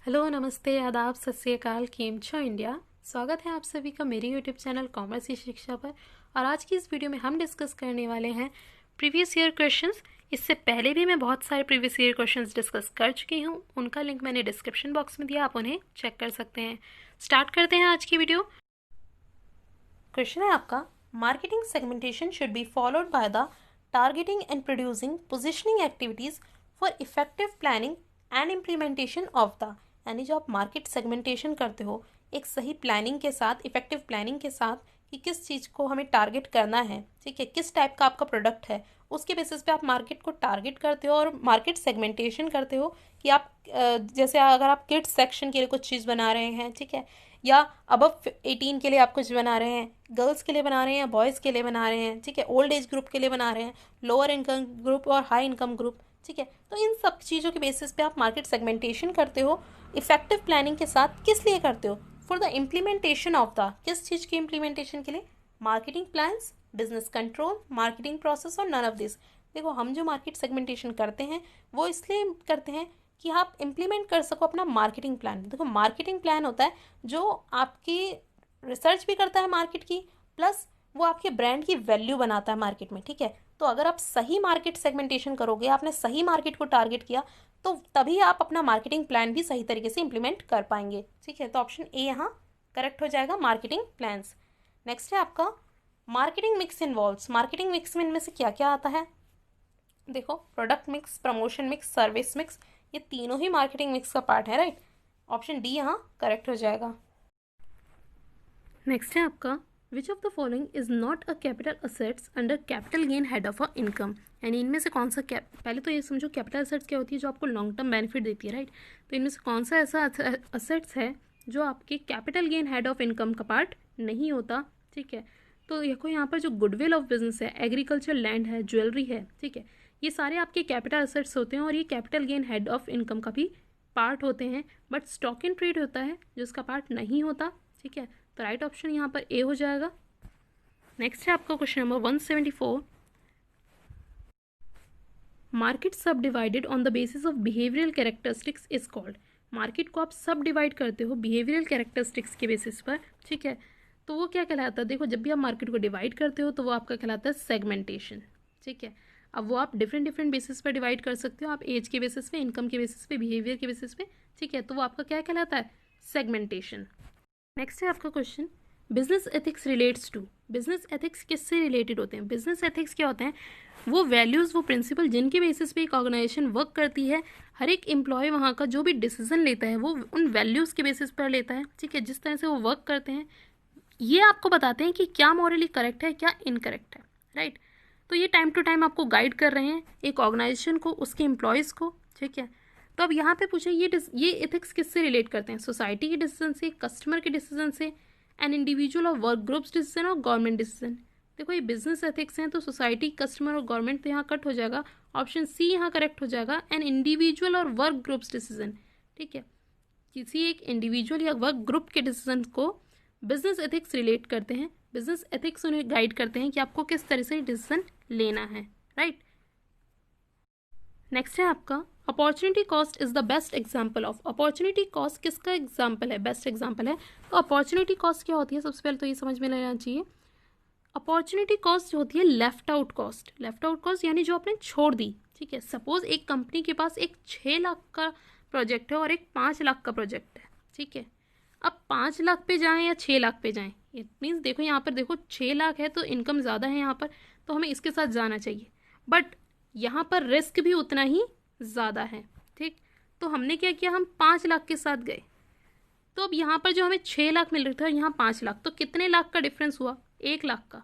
Hello, नमस्ते, आदाब, सत श्री अकाल, केम छो इंडिया। स्वागत है आप सभी का मेरे यूट्यूब चैनल कॉमर्स की शिक्षा पर। और आज की इस वीडियो में हम डिस्कस करने वाले हैं प्रीवियस ईयर क्वेश्चंस। इससे पहले भी मैं बहुत सारे प्रीवियस ईयर क्वेश्चंस डिस्कस कर चुकी हूँ, उनका लिंक मैंने डिस्क्रिप्शन बॉक्स में दिया, आप उन्हें चेक कर सकते हैं। स्टार्ट करते हैं आज की वीडियो। क्वेश्चन है आपका, marketing segmentation should be followed by the targeting and producing positioning activities for effective planning and implementation of the, यानी जो आप मार्केट सेगमेंटेशन करते हो एक सही प्लानिंग के साथ, इफेक्टिव प्लानिंग के साथ कि किस चीज़ को हमें टारगेट करना है, ठीक है, किस टाइप का आपका प्रोडक्ट है, उसके बेसिस पे आप मार्केट को टारगेट करते हो और मार्केट सेगमेंटेशन करते हो कि आप जैसे अगर आप किड्स सेक्शन के लिए कुछ चीज़ बना रहे हैं, ठीक है, या अबव 18 के लिए आप कुछ बना रहे हैं, गर्ल्स के लिए बना रहे हैं या बॉयज़ के लिए बना रहे हैं, ठीक है, ओल्ड एज ग्रुप के लिए बना रहे हैं, लोअर इनकम ग्रुप और हाई इनकम ग्रुप, ठीक है। तो इन सब चीज़ों के बेसिस पे आप मार्केट सेगमेंटेशन करते हो इफेक्टिव प्लानिंग के साथ। किस लिए करते हो? For the implementation of the, किस चीज़ की इम्प्लीमेंटेशन के लिए? Marketing plans, business control, marketing process और नन ऑफ दिस। देखो, हम जो मार्केट सेगमेंटेशन करते हैं वो इसलिए करते हैं कि आप इम्प्लीमेंट कर सको अपना मार्केटिंग प्लान। देखो, मार्केटिंग प्लान होता है जो आपकी रिसर्च भी करता है मार्केट की, प्लस वो आपके ब्रांड की वैल्यू बनाता है मार्केट में, ठीक है। तो अगर आप सही मार्केट सेगमेंटेशन करोगे, आपने सही मार्केट को टारगेट किया, तो तभी आप अपना मार्केटिंग प्लान भी सही तरीके से इंप्लीमेंट कर पाएंगे, ठीक है। तो ऑप्शन ए यहाँ करेक्ट हो जाएगा, मार्केटिंग प्लान्स। नेक्स्ट है आपका, marketing mix involves. Marketing mix में इनमें से क्या क्या आता है? देखो, product mix, promotion mix, service mix, ये तीनों ही मार्केटिंग मिक्स का पार्ट है, राइट। ऑप्शन डी यहाँ करेक्ट हो जाएगा। नेक्स्ट है आपका, which of the following is not a capital assets under capital gain head of a income, यानी इनमें से कौन सा पहले तो ये समझो कैपिटल असेट्स क्या होती है, जो आपको लॉन्ग टर्म बेनिफिट देती है, राइट। तो इनमें से कौन सा ऐसा असेट्स है जो आपके capital gain head of income का पार्ट नहीं होता, ठीक है। तो देखो, यहाँ पर जो गुडविल ऑफ बिजनेस है, एग्रीकल्चर लैंड है, ज्वेलरी है, ठीक है, ये सारे आपके कैपिटल असेट्स होते हैं और ये capital gain head of income का भी पार्ट होते हैं। बट स्टॉक इन ट्रेड होता है जो इसका पार्ट नहीं होता, ठीक है। तो राइट ऑप्शन यहाँ पर ए हो जाएगा। नेक्स्ट है आपका क्वेश्चन नंबर 174, मार्केट सब divided on the basis of behavioural characteristics is called. Market को आप सब डिवाइड करते हो बिहेवियरल कैरेक्टरिस्टिक्स के बेसिस पर, ठीक है, तो वो क्या कहलाता है? देखो, जब भी आप मार्केट को डिवाइड करते हो तो वो आपका कहलाता है सेगमेंटेशन, ठीक है। अब वो आप डिफरेंट डिफरेंट बेसिस पर डिवाइड कर सकते हो, आप एज के बेसिस पे, इनकम के बेसिस पे, बिहेवियर के बेसिस पे, ठीक है। तो वो आपका क्या कहलाता है? सेगमेंटेशन। नेक्स्ट है आपका question, business ethics relates to. Business ethics किससे रिलेटेड होते हैं? बिजनेस एथिक्स क्या होते हैं? वो वैल्यूज़, वो प्रिंसिपल जिनके बेसिस पे एक ऑर्गेनाइजेशन वर्क करती है। हर एक एम्प्लॉय वहाँ का जो भी डिसीजन लेता है वो उन वैल्यूज़ के बेसिस पर लेता है, ठीक है। जिस तरह से वो वर्क करते हैं ये आपको बताते हैं कि क्या मॉरली करेक्ट है, क्या इनकरेक्ट है, राइट। तो ये टाइम टू टाइम आपको गाइड कर रहे हैं एक ऑर्गेनाइजेशन को, उसके एम्प्लॉयज़ को, ठीक है। तो अब यहाँ पे पूछे ये एथिक्स किससे रिलेट करते हैं? सोसाइटी के डिसीजन से, कस्टमर के डिसीजन से, एन इंडिविजुअल और वर्क ग्रुप्स डिसीजन और गवर्नमेंट डिसीजन। देखो, ये बिजनेस एथिक्स हैं तो सोसाइटी, कस्टमर और गवर्नमेंट तो यहाँ कट हो जाएगा, ऑप्शन सी यहाँ करेक्ट हो जाएगा, एन इंडिविजुअल और वर्क ग्रुप्स डिसीजन, ठीक है। किसी एक इंडिविजुअल या वर्क ग्रुप के डिसीजन को बिजनेस एथिक्स रिलेट करते हैं। बिजनेस एथिक्स उन्हें गाइड करते हैं कि आपको किस तरह से डिसीजन लेना है, राइट। नेक्स्ट है आपका, opportunity cost is the best example of. Opportunity cost किसका एग्जाम्पल है? बेस्ट एग्जाम्पल है। तो अपॉर्चुनिटी कॉस्ट क्या होती है? सबसे पहले तो ये समझ में लेना चाहिए, अपॉर्चुनिटी कॉस्ट होती है left out cost. Left out cost यानी जो आपने छोड़ दी, ठीक है। सपोज एक कंपनी के पास एक 6 लाख का प्रोजेक्ट है और एक 5 लाख का प्रोजेक्ट है, ठीक है। अब 5 लाख पे जाएं या 6 लाख पे जाएं, इट मीन्स देखो यहाँ पर, देखो 6 लाख है तो इनकम ज़्यादा है यहाँ पर, तो हमें इसके साथ जाना चाहिए, बट यहाँ पर रिस्क भी उतना ही ज़्यादा है, ठीक। तो हमने क्या किया, हम 5 लाख के साथ गए। तो अब यहाँ पर जो हमें 6 लाख मिल रहा था, यहाँ 5 लाख, तो कितने लाख का डिफरेंस हुआ? 1 लाख का।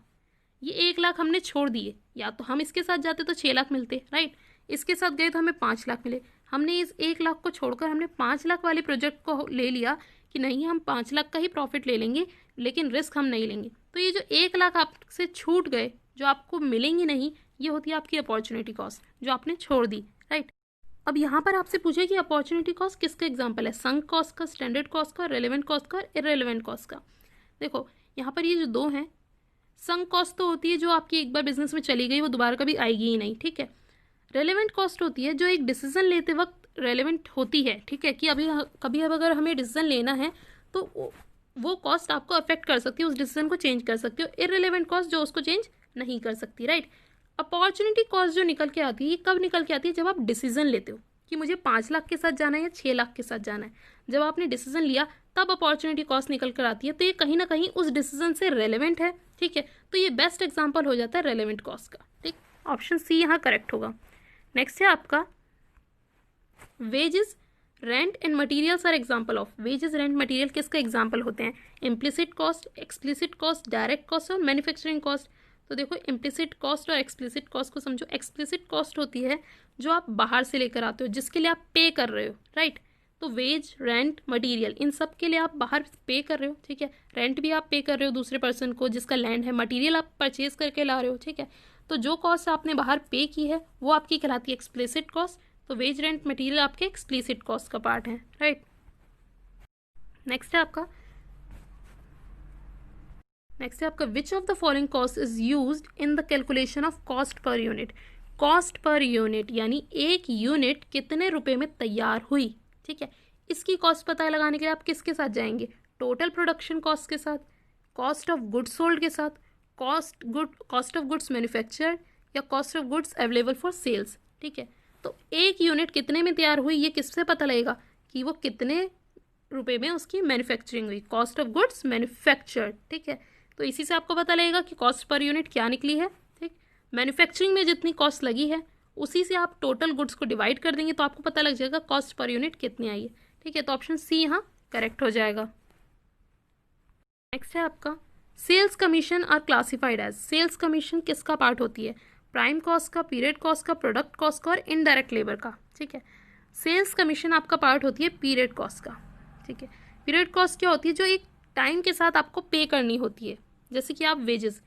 ये 1 लाख हमने छोड़ दिए, या तो हम इसके साथ जाते तो 6 लाख मिलते, राइट। इसके साथ गए तो हमें 5 लाख मिले। हमने इस 1 लाख को छोड़कर हमने 5 लाख वाले प्रोजेक्ट को ले लिया कि नहीं, हम 5 लाख का ही प्रॉफिट ले लेंगे, लेकिन रिस्क हम नहीं लेंगे। तो ये जो 1 लाख आपसे छूट गए, जो आपको मिलेंगी नहीं, ये होती है आपकी अपॉर्चुनिटी कॉस्ट, जो आपने छोड़ दी, राइट। अब यहाँ पर आपसे पूछे कि अपॉर्चुनिटी कॉस्ट किसका एग्जाम्पल है? संक कॉस्ट का, स्टैंडर्ड कॉस्ट का, रेलेवेंट कॉस्ट का, इररेलेवेंट कॉस्ट का। देखो, यहाँ पर ये जो दो हैं, संक कॉस्ट तो होती है जो आपकी एक बार बिजनेस में चली गई, वो दोबारा कभी आएगी ही नहीं, ठीक है। रेलेवेंट कॉस्ट होती है जो एक डिसीजन लेते वक्त रेलेवेंट होती है, ठीक है, कि अभी कभी अब अगर हमें डिसीजन लेना है तो वो कॉस्ट आपको अफेक्ट कर सकती है, उस डिसीजन को चेंज कर सकती हो। इररिलेवेंट कॉस्ट जो उसको चेंज नहीं कर सकती, राइट। अपॉर्चुनिटी कॉस्ट जो निकल के आती है, ये कब निकल के आती है? जब आप डिसीजन लेते हो कि मुझे 5 लाख के साथ जाना है या 6 लाख के साथ जाना है। जब आपने डिसीजन लिया तब अपॉर्चुनिटी कॉस्ट निकल कर आती है, तो ये कहीं ना कहीं उस डिसीजन से रेलेवेंट है, ठीक है। तो ये बेस्ट एग्जाम्पल हो जाता है रेलेवेंट कॉस्ट का, ठीक। ऑप्शन सी यहाँ करेक्ट होगा। नेक्स्ट है आपका wages, rent and materials are example of. Wages, rent, material किसका एग्जाम्पल होते हैं? Implicit cost, explicit cost, direct cost और मैन्युफैक्चरिंग कॉस्ट। तो देखो इम्प्लिसिट कॉस्ट और एक्सप्लिसिट कॉस्ट को समझो। एक्सप्लिसिट कॉस्ट होती है जो आप बाहर से लेकर आते हो, जिसके लिए आप पे कर रहे हो, राइट। तो वेज, रेंट, मटेरियल, इन सब के लिए आप बाहर पे कर रहे हो, ठीक है। रेंट भी आप पे कर रहे हो दूसरे पर्सन को जिसका लैंड है, मटेरियल आप परचेज करके ला रहे हो, ठीक है। तो जो कॉस्ट आपने बाहर पे की है वो आपकी कहलाती है एक्सप्लिसिट कॉस्ट। तो वेज, रेंट, मटेरियल आपके एक्सप्लिसिट कॉस्ट का पार्ट है, राइट। नेक्स्ट है आपका which of the following cost is used in the calculation of cost per unit. Cost per unit यानी एक यूनिट कितने रुपए में तैयार हुई, ठीक है। इसकी कॉस्ट पता लगाने के लिए आप किसके साथ जाएंगे? टोटल प्रोडक्शन कॉस्ट के साथ, कॉस्ट ऑफ गुड्स सोल्ड के साथ, कॉस्ट ऑफ गुड्स मैन्युफैक्चर्ड या cost of goods available for sales, ठीक है। तो एक यूनिट कितने में तैयार हुई ये किससे पता लगेगा? कि वो कितने रुपए में उसकी मैन्युफैक्चरिंग हुई, कॉस्ट ऑफ गुड्स मैन्युफैक्चर्ड, ठीक है। तो इसी से आपको पता लगेगा कि कॉस्ट पर यूनिट क्या निकली है, ठीक। मैन्युफैक्चरिंग में जितनी कॉस्ट लगी है उसी से आप टोटल गुड्स को डिवाइड कर देंगे तो आपको पता लग जाएगा कॉस्ट पर यूनिट कितनी आई है, ठीक है। तो ऑप्शन सी यहाँ करेक्ट हो जाएगा। नेक्स्ट है आपका sales commission are classified as. Sales commission किसका पार्ट होती है? प्राइम कॉस्ट का, पीरियड कॉस्ट का, प्रोडक्ट कॉस्ट का और इनडायरेक्ट लेबर का, ठीक है। सेल्स कमीशन आपका पार्ट होती है पीरियड कॉस्ट का, ठीक है। पीरियड कॉस्ट क्या होती है? जो एक टाइम के साथ आपको पे करनी होती है। जैसे कि आप वेजेस,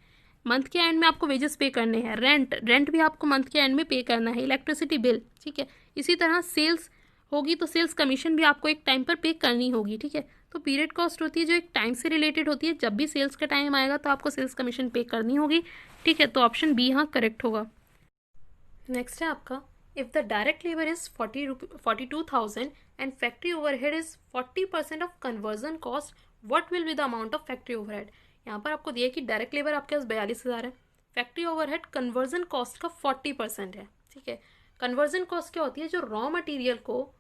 मंथ के एंड में आपको वेजेस पे करने हैं, रेंट भी आपको मंथ के एंड में पे करना है, इलेक्ट्रिसिटी बिल, ठीक है। इसी तरह सेल्स होगी तो सेल्स कमीशन भी आपको एक टाइम पर पे करनी होगी, ठीक है। तो पीरियड कॉस्ट होती है जो एक टाइम से रिलेटेड होती है, जब भी सेल्स का टाइम आएगा तो आपको सेल्स कमीशन पे करनी होगी, ठीक है। तो ऑप्शन बी यहाँ करेक्ट होगा। नेक्स्ट है आपका if the direct labour is 42,000 and factory overhead is 40% of conversion cost, what will be the amount of factory overhead. यहाँ पर आपको दिया कि डायरेक्ट लेबर आपके पास 42,000 है, फैक्ट्री ओवरहेड कन्वर्जन कॉस्ट का 40% है, ठीक है। कन्वर्जन कॉस्ट क्या होती है? जो रॉ मटेरियल को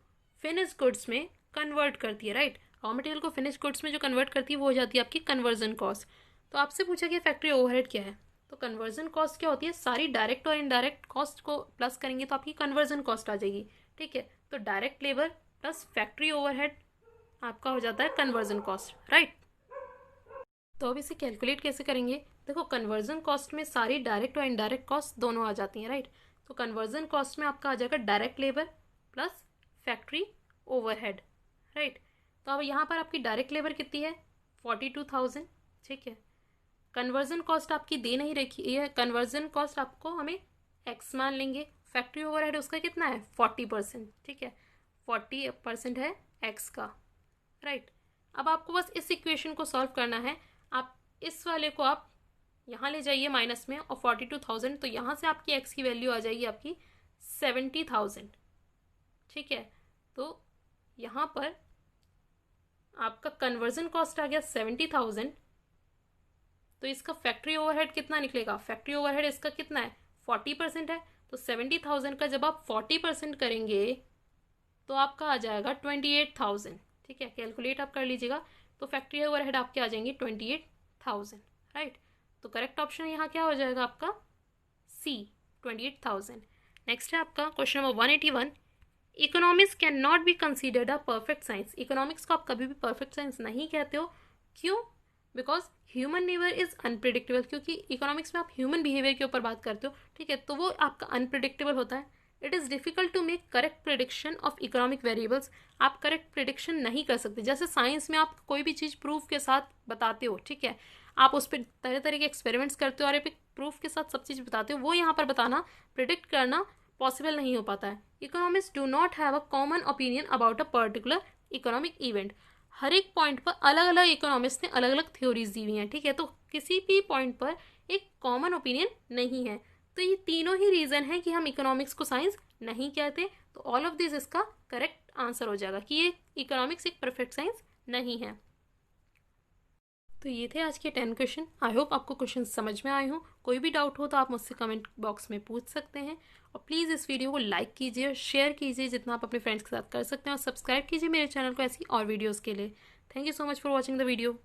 फिनिश गुड्स में कन्वर्ट करती है, राइट। रॉ मटेरियल को फिनिश गुड्स में जो कन्वर्ट करती है वो हो जाती है आपकी कन्वर्जन कॉस्ट। तो आपसे पूछा कि फैक्ट्री ओवरहेड क्या है, तो कन्वर्जन कॉस्ट क्या होती है? सारी डायरेक्ट और इनडायरेक्ट कॉस्ट को प्लस करेंगे तो आपकी कन्वर्जन कॉस्ट आ जाएगी, ठीक है। तो direct labour plus factory overhead आपका हो जाता है कन्वर्जन कॉस्ट, राइट। तो अब इसे कैलकुलेट कैसे करेंगे? देखो कन्वर्जन कॉस्ट में सारी डायरेक्ट और इनडायरेक्ट कॉस्ट दोनों आ जाती हैं, राइट। तो कन्वर्जन कॉस्ट में आपका आ जाएगा direct labour plus factory overhead, right. तो अब यहाँ पर आपकी डायरेक्ट लेबर कितनी है? 42,000, ठीक है। कन्वर्जन कॉस्ट आपकी दे नहीं रखी है, कन्वर्जन कॉस्ट आपको हमें एक्स मान लेंगे। फैक्ट्री ओवरहेड उसका कितना है? 40%, ठीक है। 40% है एक्स का, राइट। अब आपको बस इस इक्वेशन को सॉल्व करना है। आप इस वाले को आप यहाँ ले जाइए माइनस में और 42,000, तो यहाँ से आपकी एक्स की वैल्यू आ जाएगी आपकी 70,000, ठीक है। तो यहाँ पर आपका कन्वर्जन कॉस्ट आ गया 70,000, तो इसका फैक्ट्री ओवरहेड कितना निकलेगा? फैक्ट्री ओवरहेड इसका कितना है? 40% है। तो 70,000 का जब आप 40% करेंगे तो आपका आ जाएगा 28,000, ठीक है। कैलकुलेट आप कर लीजिएगा, तो फैक्ट्री ओवरहेड आपके आ जाएंगे 28,000, राइट। तो करेक्ट ऑप्शन यहाँ क्या हो जाएगा आपका? सी, 28,000। नेक्स्ट है आपका question number 181, economics can not be considered a perfect science. Economics को आप कभी भी परफेक्ट साइंस नहीं कहते हो, क्यों? Because human nature is unpredictable, क्योंकि इकोनॉमिक्स में आप ह्यूमन बिहेवियर के ऊपर बात करते हो, ठीक है। तो वो आपका अनप्रिडिक्टेबल होता है। It is difficult to make correct prediction of economic variables. आप करेक्ट प्रिडिक्शन नहीं कर सकते। जैसे साइंस में आप कोई भी चीज़ प्रूफ के साथ बताते हो, ठीक है, आप उस पर तरह तरह के एक्सपेरिमेंट्स करते हो और एक प्रूफ के साथ सब चीज़ बताते हो, वो यहाँ पर बताना, प्रिडिक्ट करना पॉसिबल नहीं हो पाता है। Economist do not have a common opinion about a particular economic event. हर एक पॉइंट पर अलग अलग इकोनॉमिस्ट ने अलग अलग थ्योरीज दी हुई हैं, ठीक है। तो किसी भी पॉइंट पर एक कॉमन ओपिनियन नहीं है। तो ये तीनों ही रीज़न है कि हम इकोनॉमिक्स को साइंस नहीं कहते। तो ऑल ऑफ दिस इसका करेक्ट आंसर हो जाएगा कि ये इकोनॉमिक्स एक परफेक्ट साइंस नहीं है। तो ये थे आज के 10 क्वेश्चन। आई होप आपको क्वेश्चन समझ में आए हों। कोई भी डाउट हो तो आप मुझसे कमेंट बॉक्स में पूछ सकते हैं। और प्लीज़ इस वीडियो को लाइक कीजिए और शेयर कीजिए जितना आप अपने फ्रेंड्स के साथ कर सकते हैं, और सब्सक्राइब कीजिए मेरे चैनल को ऐसी और वीडियोज़ के लिए। Thank you so much for watching the video.